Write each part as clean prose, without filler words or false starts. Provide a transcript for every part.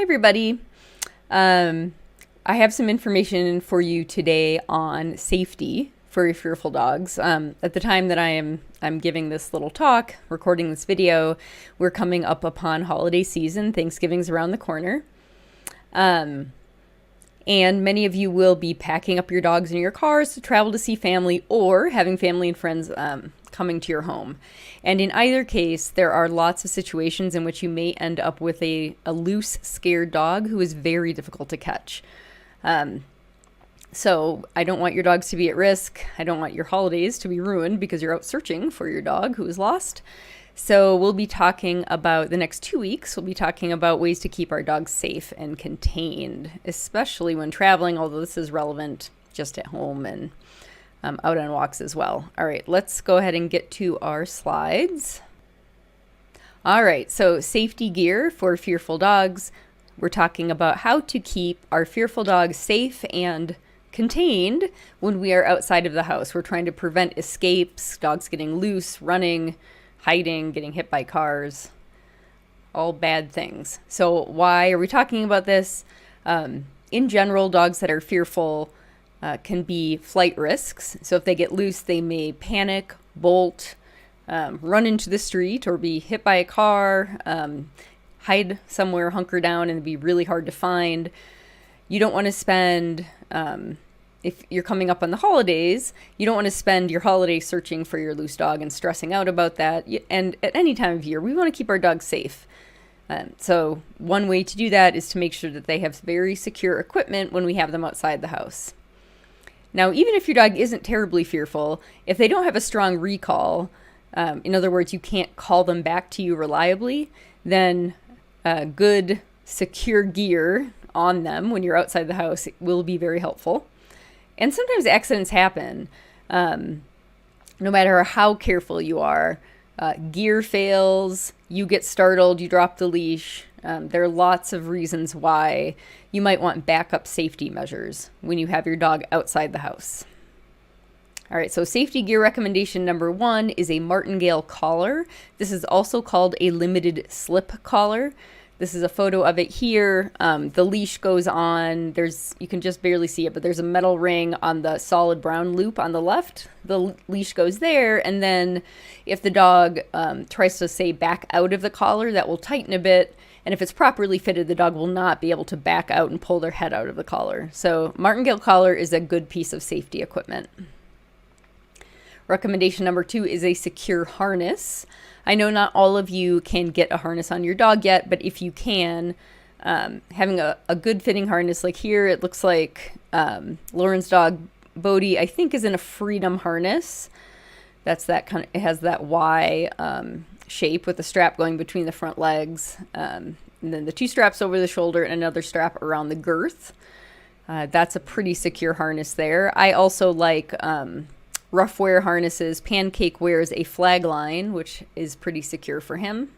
Hi, everybody. I have some information for you today on safety for your fearful dogs. At the time that I'm giving this little talk, recording this video, we're coming up upon holiday season. Thanksgiving's around the corner. And many of you will be packing up your dogs in your cars to travel to see family or having family and friends coming to your home. And in either case, there are lots of situations in which you may end up with a loose, scared dog who is very difficult to catch. So I don't want your dogs to be at risk. I don't want your holidays to be ruined because you're out searching for your dog who is lost. So we'll be talking about the next 2 weeks. We'll be talking about ways to keep our dogs safe and contained, especially when traveling, although this is relevant just at home and out on walks as well. All right, let's go ahead and get to our slides. All right, so safety gear for fearful dogs. We're talking about how to keep our fearful dogs safe and contained when we are outside of the house. We're trying to prevent escapes, dogs getting loose, running, hiding, getting hit by cars, all bad things. So why are we talking about this? In general, dogs that are fearful can be flight risks. So if they get loose, they may panic, bolt, run into the street, or be hit by a car, hide somewhere, hunker down, and be really hard to find. You don't want to spend, if you're coming up on the holidays, you don't want to spend your holiday searching for your loose dog and stressing out about that. And at any time of year, we want to keep our dogs safe. So one way to do that is to make sure that they have very secure equipment when we have them outside the house. Now, even if your dog isn't terribly fearful, if they don't have a strong recall, in other words, you can't call them back to you reliably, then good, secure gear on them when you're outside the house will be very helpful. And sometimes accidents happen. No matter how careful you are, gear fails, you get startled, you drop the leash. There are lots of reasons why you might want backup safety measures when you have your dog outside the house. All right, so safety gear recommendation number 1 is a martingale collar. This is also called a limited slip collar. This is a photo of it here. The leash goes on. You can just barely see it, but there's a metal ring on the solid brown loop on the left. The leash goes there, and then if the dog tries to, say, back out of the collar, that will tighten a bit. And if it's properly fitted, the dog will not be able to back out and pull their head out of the collar. So martingale collar is a good piece of safety equipment. Recommendation number 2 is a secure harness. I know not all of you can get a harness on your dog yet, but if you can, having a good fitting harness, like here, it looks like Lauren's dog, Bodhi, I think is in a Freedom harness. That's that kind of, it has that Y shape with the strap going between the front legs, and then the 2 straps over the shoulder and another strap around the girth. That's a pretty secure harness there. I also like rough wear harnesses. Pancake wears a flag line, which is pretty secure for him.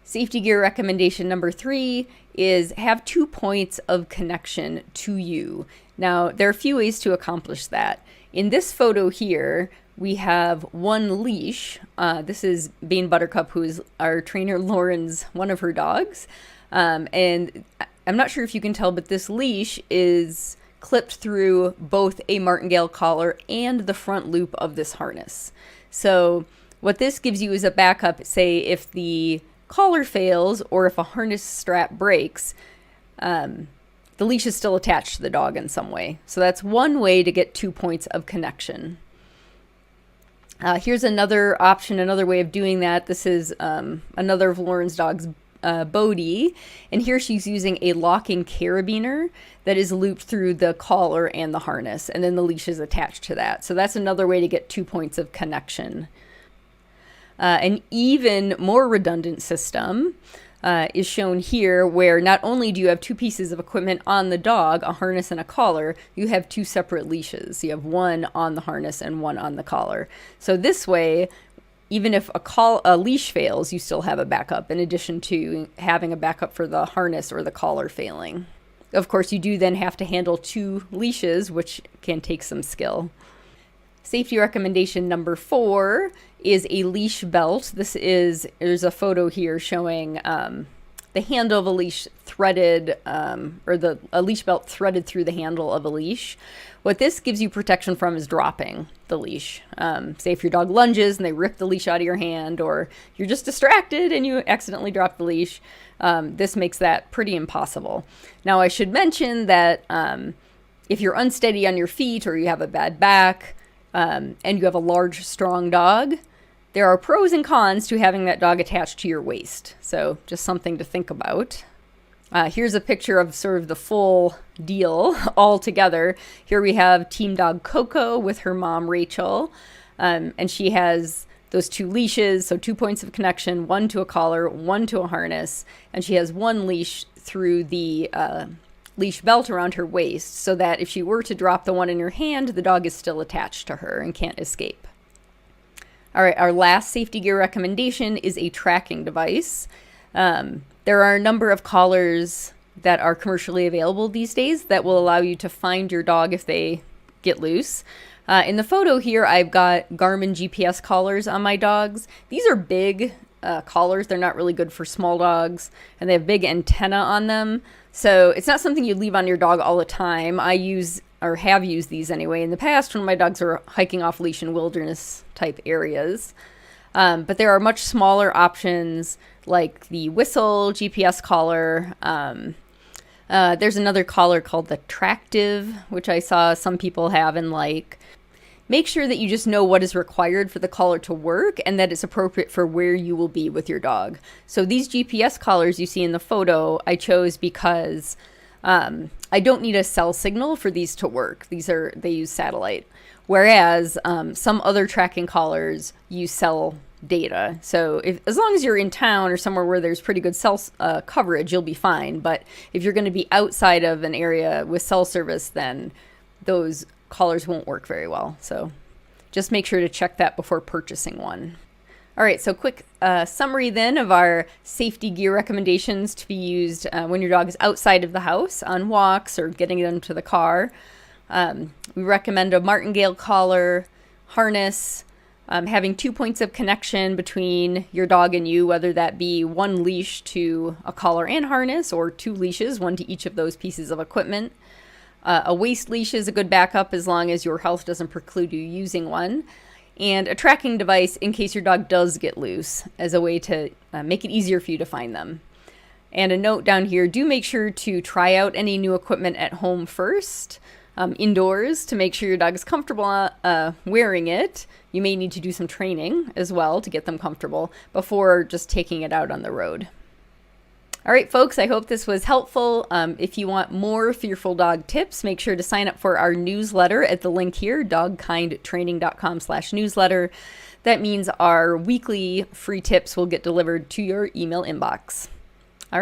Safety gear recommendation number 3 is have 2 points of connection to you. Now, there are a few ways to accomplish that. In this photo here, we have one leash. This is Bane Buttercup, who is our trainer Lauren's, one of her dogs. And I'm not sure if you can tell, but this leash is clipped through both a martingale collar and the front loop of this harness. So what this gives you is a backup, say if the collar fails or if a harness strap breaks, the leash is still attached to the dog in some way. So that's one way to get 2 points of connection. Here's another option, another way of doing that. This is another of Lauren's dogs, Bodhi, and here she's using a locking carabiner that is looped through the collar and the harness, and then the leash is attached to that. So that's another way to get 2 points of connection. An even more redundant system is shown here, where not only do you have 2 pieces of equipment on the dog, a harness and a collar, you have 2 separate leashes. You have one on the harness and one on the collar. So this way, even if a leash fails, you still have a backup, in addition to having a backup for the harness or the collar failing. Of course, you do then have to handle 2 leashes, which can take some skill. Safety recommendation number 4 is a leash belt. There's a photo here showing the handle of a leash threaded, or a leash belt threaded through the handle of a leash. What this gives you protection from is dropping the leash. Say if your dog lunges and they rip the leash out of your hand, or you're just distracted and you accidentally drop the leash, this makes that pretty impossible. Now, I should mention that if you're unsteady on your feet or you have a bad back and you have a large, strong dog, there are pros and cons to having that dog attached to your waist. So just something to think about. Here's a picture of sort of the full deal all together. Here we have team dog Coco with her mom Rachel, and she has those 2 leashes, so 2 points of connection, 1 to a collar, 1 to a harness, and she has 1 leash through the leash belt around her waist, so that if she were to drop the one in her hand, the dog is still attached to her and can't escape. All right, our last safety gear recommendation is a tracking device. There are a number of collars that are commercially available these days that will allow you to find your dog if they get loose. In the photo here, I've got Garmin GPS collars on my dogs. These are big collars. They're not really good for small dogs, and they have big antenna on them. So it's not something you leave on your dog all the time. I use, or have used these anyway, in the past when my dogs are hiking off leash in wilderness type areas. But there are much smaller options like the Whistle GPS collar. There's another collar called the Tractive, which I saw some people have and like. Make sure that you just know what is required for the collar to work and that it's appropriate for where you will be with your dog. So these GPS collars you see in the photo, I chose because I don't need a cell signal for these to work. They use satellite. Whereas some other tracking collars use cell data. So as long as you're in town or somewhere where there's pretty good cell coverage, you'll be fine. But if you're going to be outside of an area with cell service, then those collars won't work very well. So just make sure to check that before purchasing one. All right, so quick summary then of our safety gear recommendations to be used when your dog is outside of the house on walks or getting them to the car. We recommend a martingale collar, harness, having 2 points of connection between your dog and you, whether that be 1 leash to a collar and harness or 2 leashes, 1 to each of those pieces of equipment. A waist leash is a good backup as long as your health doesn't preclude you using one. And a tracking device in case your dog does get loose as a way to make it easier for you to find them. And a note down here, do make sure to try out any new equipment at home first, indoors, to make sure your dog is comfortable wearing it. You may need to do some training as well to get them comfortable before just taking it out on the road. All right, folks, I hope this was helpful. If you want more Fearful Dog tips, make sure to sign up for our newsletter at the link here, dogkindtraining.com/newsletter. That means our weekly free tips will get delivered to your email inbox.